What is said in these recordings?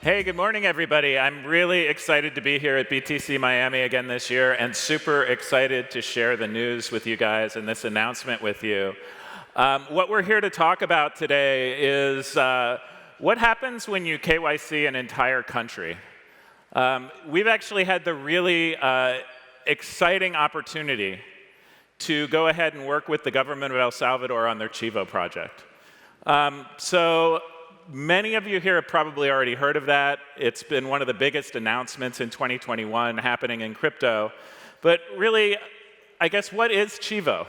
Hey, good morning, everybody. I'm really excited to be here at BTC Miami again this year and super excited to share the news with you guys and this announcement with you. What we're here to talk about today is what happens when you KYC an entire country. We've actually had the really exciting opportunity to go ahead and work with the government of El Salvador on their Chivo project. So many of you here have probably already heard of that. It's been one of the biggest announcements in 2021 happening in crypto. But really, I guess, what is Chivo?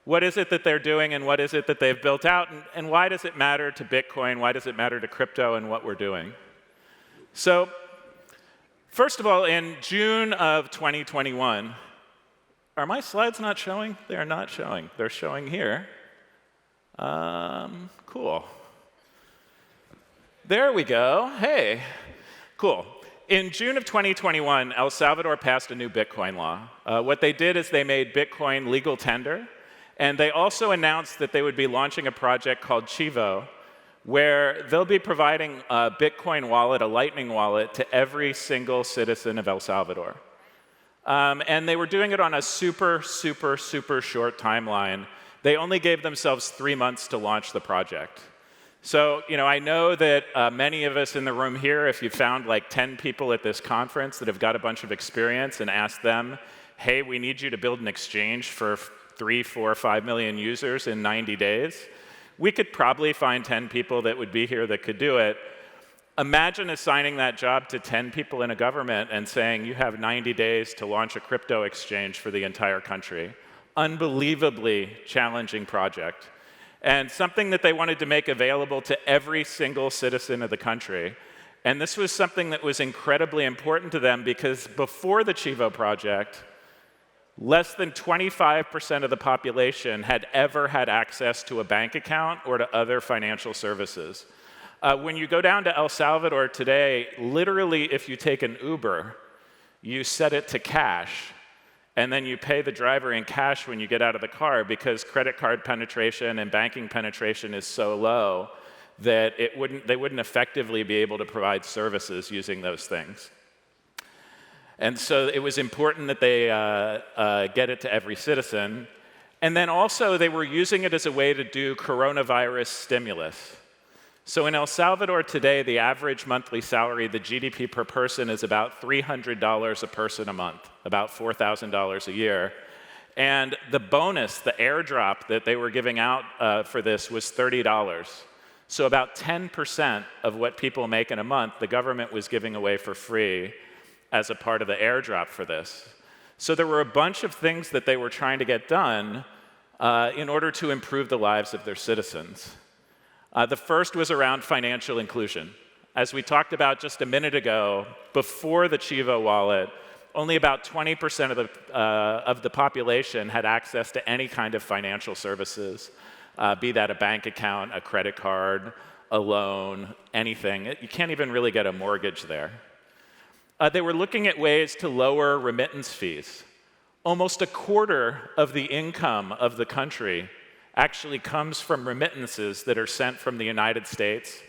What is it that they're doing, and what is it that they've built out, and why does it matter to Bitcoin? Why does it matter to crypto and what we're doing? So first of all, in June of 2021, are my slides not showing? They are not showing. They're showing here. Cool. There we go. Hey, cool. In June of 2021, El Salvador passed a new Bitcoin law. What they did is they made Bitcoin legal tender, and they also announced that they would be launching a project called Chivo, where they'll be providing a Bitcoin wallet, a Lightning wallet, to every single citizen of El Salvador. And they were doing it on a super short timeline. They only gave themselves 3 months to launch the project. So, I know that many of us in the room here, if you found like 10 people at this conference that have got a bunch of experience and asked them, hey, we need you to build an exchange for 3, 4, 5 million users in 90 days, we could probably find 10 people that would be here that could do it. Imagine assigning that job to 10 people in a government and saying you have 90 days to launch a crypto exchange for the entire country. Unbelievably challenging project. And something that they wanted to make available to every single citizen of the country. And this was something that was incredibly important to them because before the Chivo project, less than 25% of the population had ever had access to a bank account or to other financial services. When you go down to El Salvador today, literally if you take an Uber, you set it to cash, and then you pay the driver in cash when you get out of the car because credit card penetration and banking penetration is so low that they wouldn't effectively be able to provide services using those things. And so it was important that they get it to every citizen. And then also they were using it as a way to do coronavirus stimulus. So in El Salvador today, the average monthly salary, the GDP per person, is about $300 a person a month, about $4,000 a year. And the bonus, the airdrop that they were giving out for this was $30. So about 10% of what people make in a month, the government was giving away for free as a part of the airdrop for this. So there were a bunch of things that they were trying to get done in order to improve the lives of their citizens. The first was around financial inclusion. As we talked about just a minute ago, before the Chivo wallet, only about 20% of the population had access to any kind of financial services, be that a bank account, a credit card, a loan, anything. You can't even really get a mortgage there. They were looking at ways to lower remittance fees. Almost a quarter of the income of the country actually comes from remittances that are sent from the United States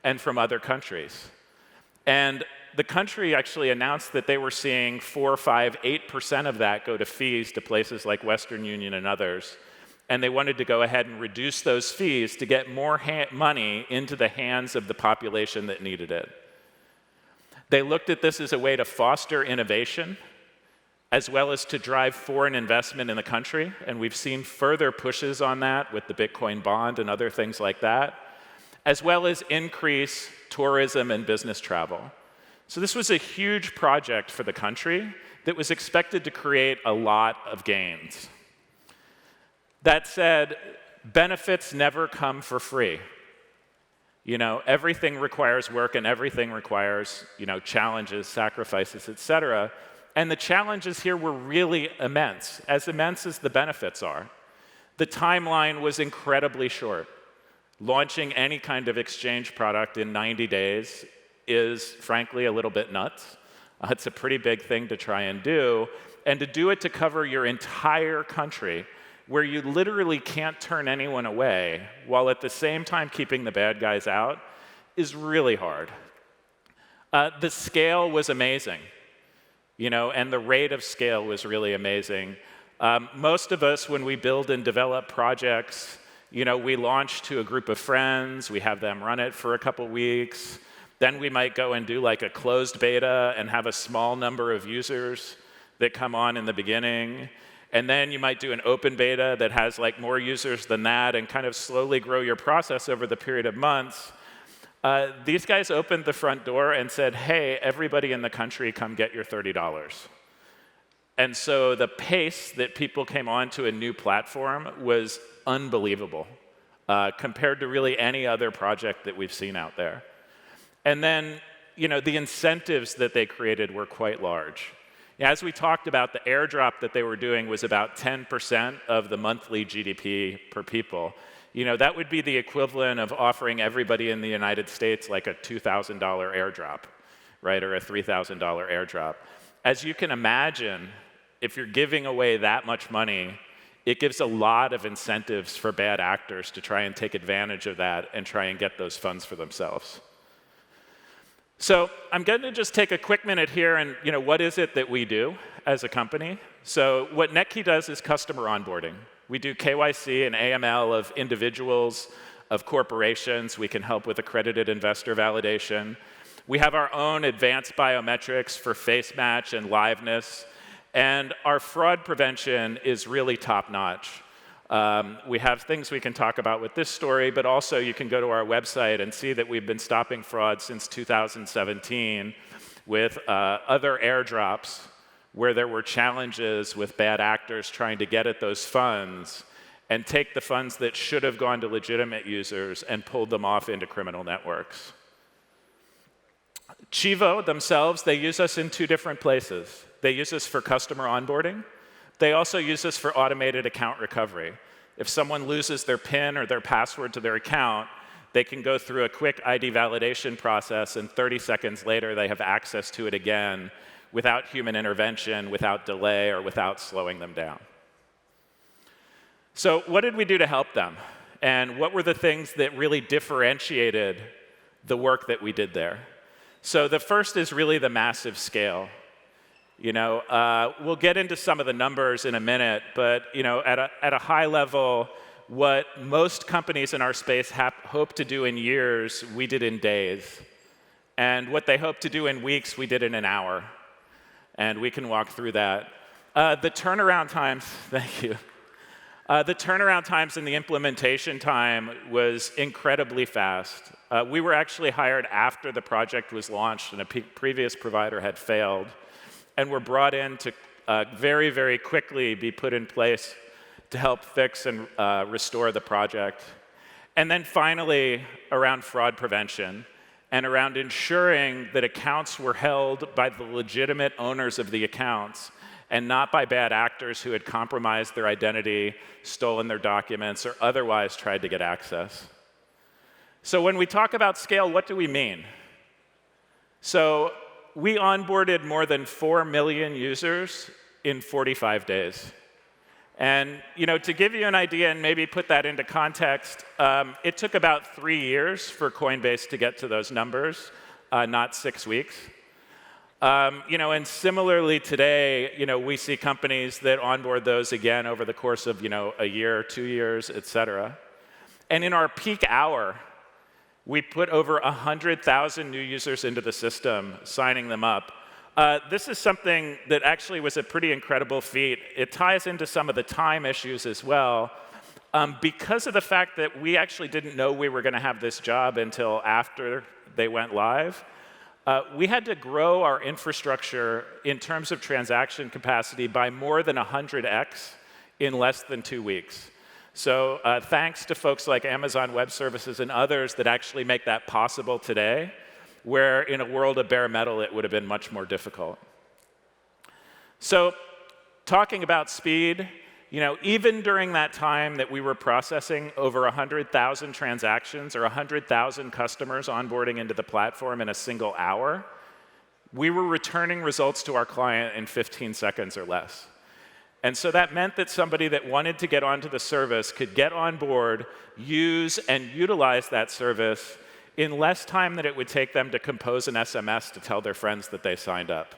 and from other countries. And the country actually announced that they were seeing 4, 5, 8% of that go to fees to places like Western Union and others. And they wanted to go ahead and reduce those fees to get more money into the hands of the population that needed it. They looked at this as a way to foster innovation, as well as to drive foreign investment in the country. And we've seen further pushes on that with the Bitcoin bond and other things like that, as well as increase tourism and business travel. So this was a huge project for the country that was expected to create a lot of gains. That said, benefits never come for free. Everything requires work and everything requires, challenges, sacrifices, et cetera. And the challenges here were really immense as the benefits are. The timeline was incredibly short. Launching any kind of exchange product in 90 days is, frankly, a little bit nuts. It's a pretty big thing to try and do. And to do it to cover your entire country, where you literally can't turn anyone away, while at the same time keeping the bad guys out, is really hard. The scale was amazing, and the rate of scale was really amazing. Most of us, when we build and develop projects, we launch to a group of friends, we have them run it for a couple weeks, then we might go and do like a closed beta and have a small number of users that come on in the beginning. And then you might do an open beta that has like more users than that and kind of slowly grow your process over the period of months. These guys opened the front door and said, hey, everybody in the country, come get your $30. And so the pace that people came onto a new platform was unbelievable compared to really any other project that we've seen out there. And then, the incentives that they created were quite large. As we talked about, the airdrop that they were doing was about 10% of the monthly GDP per people. That would be the equivalent of offering everybody in the United States like a $2,000 airdrop, right, or a $3,000 airdrop. As you can imagine, if you're giving away that much money, it gives a lot of incentives for bad actors to try and take advantage of that and try and get those funds for themselves. So I'm going to just take a quick minute here and, what is it that we do as a company? So what Netki does is customer onboarding. We do KYC and AML of individuals, of corporations. We can help with accredited investor validation. We have our own advanced biometrics for face match and liveness. And our fraud prevention is really top-notch. We have things we can talk about with this story, but also you can go to our website and see that we've been stopping fraud since 2017 with other airdrops where there were challenges with bad actors trying to get at those funds and take the funds that should have gone to legitimate users and pulled them off into criminal networks. Chivo themselves, they use us in two different places. They use us for customer onboarding. They also use us for automated account recovery. If someone loses their PIN or their password to their account, they can go through a quick ID validation process, and 30 seconds later, they have access to it again without human intervention, without delay, or without slowing them down. So what did we do to help them? And what were the things that really differentiated the work that we did there? So the first is really the massive scale. We'll get into some of the numbers in a minute, but at a high level, what most companies in our space hope to do in years, we did in days. And what they hope to do in weeks, we did in an hour. And we can walk through that. The turnaround times, thank you. The turnaround times and the implementation time was incredibly fast. We were actually hired after the project was launched and a previous provider had failed, and were brought in to very, very quickly be put in place to help fix and restore the project. And then finally, around fraud prevention and around ensuring that accounts were held by the legitimate owners of the accounts and not by bad actors who had compromised their identity, stolen their documents, or otherwise tried to get access. So when we talk about scale, what do we mean? So we onboarded more than 4 million users in 45 days. And to give you an idea and maybe put that into context, it took about 3 years for Coinbase to get to those numbers, not 6 weeks. And similarly today, we see companies that onboard those again over the course of a year, 2 years, et cetera. And in our peak hour, we put over 100,000 new users into the system, signing them up. This is something that actually was a pretty incredible feat. It ties into some of the time issues as well. Because of the fact that we actually didn't know we were going to have this job until after they went live, we had to grow our infrastructure in terms of transaction capacity by more than 100x in less than 2 weeks. So thanks to folks like Amazon Web Services and others that actually make that possible today, where in a world of bare metal, it would have been much more difficult. So talking about speed, even during that time that we were processing over 100,000 transactions or 100,000 customers onboarding into the platform in a single hour, we were returning results to our client in 15 seconds or less. And so that meant that somebody that wanted to get onto the service could get on board, use and utilize that service in less time than it would take them to compose an SMS to tell their friends that they signed up.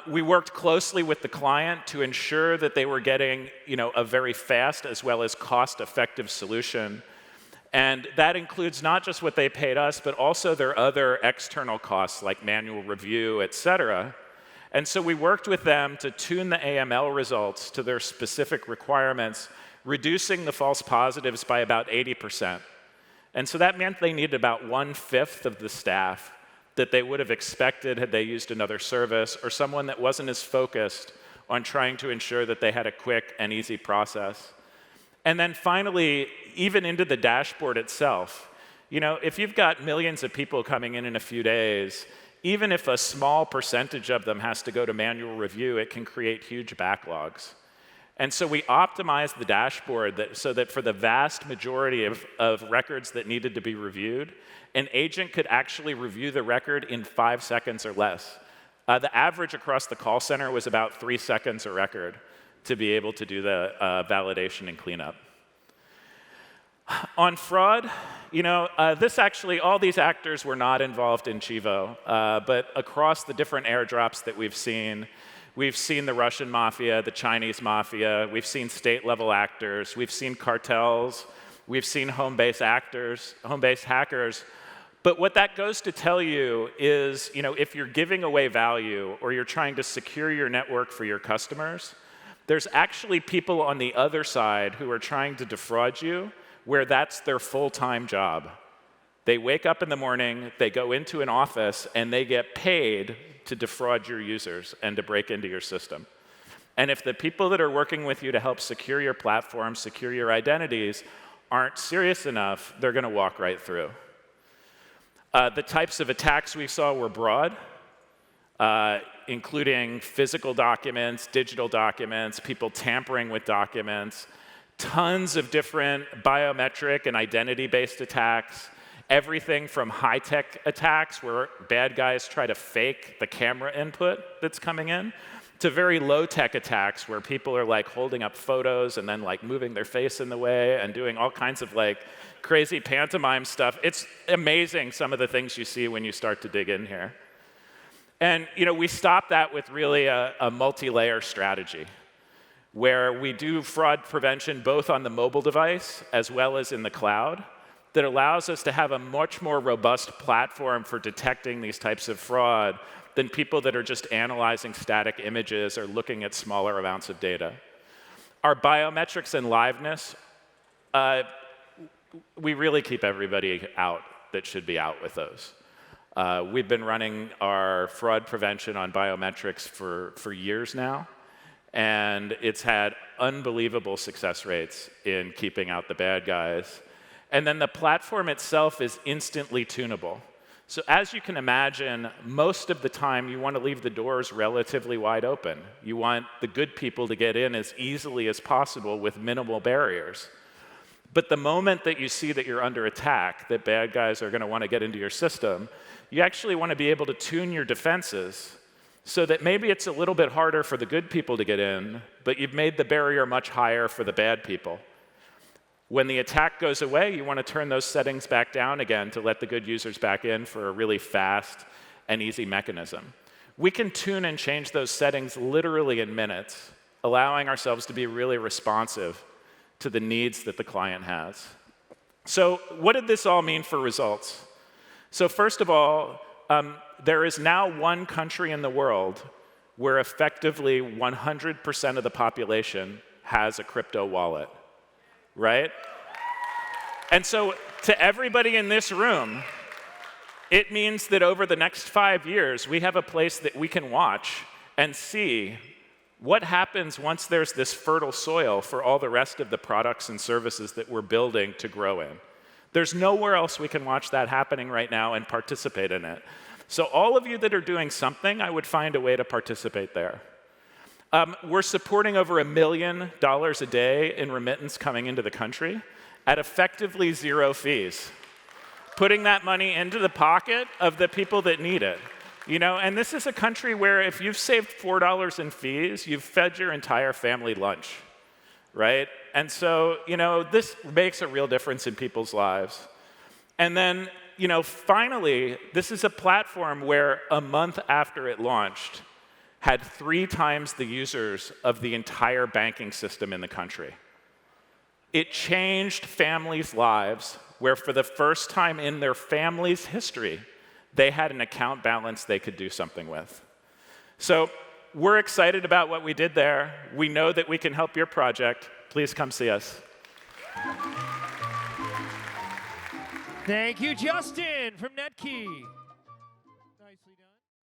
We worked closely with the client to ensure that they were getting a very fast as well as cost-effective solution. And that includes not just what they paid us, but also their other external costs like manual review, et cetera. And so we worked with them to tune the AML results to their specific requirements, reducing the false positives by about 80%. And so that meant they needed about 1/5 of the staff that they would have expected had they used another service, or someone that wasn't as focused on trying to ensure that they had a quick and easy process. And then finally, even into the dashboard itself, if you've got millions of people coming in a few days, even if a small percentage of them has to go to manual review, it can create huge backlogs. And so we optimized the dashboard so that for the vast majority of records that needed to be reviewed, an agent could actually review the record in 5 seconds or less. The average across the call center was about 3 seconds a record to be able to do the validation and cleanup. On fraud, all these actors were not involved in Chivo, but across the different airdrops that we've seen the Russian mafia, the Chinese mafia, we've seen state-level actors, we've seen cartels, we've seen home-based hackers. But what that goes to tell you is, if you're giving away value or you're trying to secure your network for your customers, there's actually people on the other side who are trying to defraud you where that's their full-time job. They wake up in the morning, they go into an office, and they get paid to defraud your users and to break into your system. And if the people that are working with you to help secure your platform, secure your identities, aren't serious enough, they're going to walk right through. The types of attacks we saw were broad, including physical documents, digital documents, people tampering with documents, tons of different biometric and identity-based attacks, everything from high-tech attacks where bad guys try to fake the camera input that's coming in, to very low-tech attacks where people are holding up photos and then moving their face in the way and doing all kinds of crazy pantomime stuff. It's amazing some of the things you see when you start to dig in here. And we stop that with really a multi-layer strategy where we do fraud prevention both on the mobile device as well as in the cloud that allows us to have a much more robust platform for detecting these types of fraud than people that are just analyzing static images or looking at smaller amounts of data. Our biometrics and liveness, we really keep everybody out that should be out with those. We've been running our fraud prevention on biometrics for years now, and it's had unbelievable success rates in keeping out the bad guys. And then the platform itself is instantly tunable. So as you can imagine, most of the time you want to leave the doors relatively wide open. You want the good people to get in as easily as possible with minimal barriers. But the moment that you see that you're under attack, that bad guys are going to want to get into your system, you actually want to be able to tune your defenses so that maybe it's a little bit harder for the good people to get in, but you've made the barrier much higher for the bad people. When the attack goes away, you want to turn those settings back down again to let the good users back in for a really fast and easy mechanism. We can tune and change those settings literally in minutes, allowing ourselves to be really responsive to the needs that the client has. So what did this all mean for results? So first of all, there is now one country in the world where effectively 100% of the population has a crypto wallet. Right? And so to everybody in this room, it means that over the next 5 years, we have a place that we can watch and see what happens once there's this fertile soil for all the rest of the products and services that we're building to grow in. There's nowhere else we can watch that happening right now and participate in it. So all of you that are doing something, I would find a way to participate there. We're supporting over $1 million a day in remittance coming into the country at effectively 0 fees, putting that money into the pocket of the people that need it. And this is a country where if you've saved $4 in fees, you've fed your entire family lunch, right? And so, this makes a real difference in people's lives. And then, finally, this is a platform where a month after it launched, had 3 times the users of the entire banking system in the country. It changed families' lives where for the first time in their family's history, they had an account balance they could do something with. So we're excited about what we did there. We know that we can help your project. Please come see us. Thank you, Justin from Netki.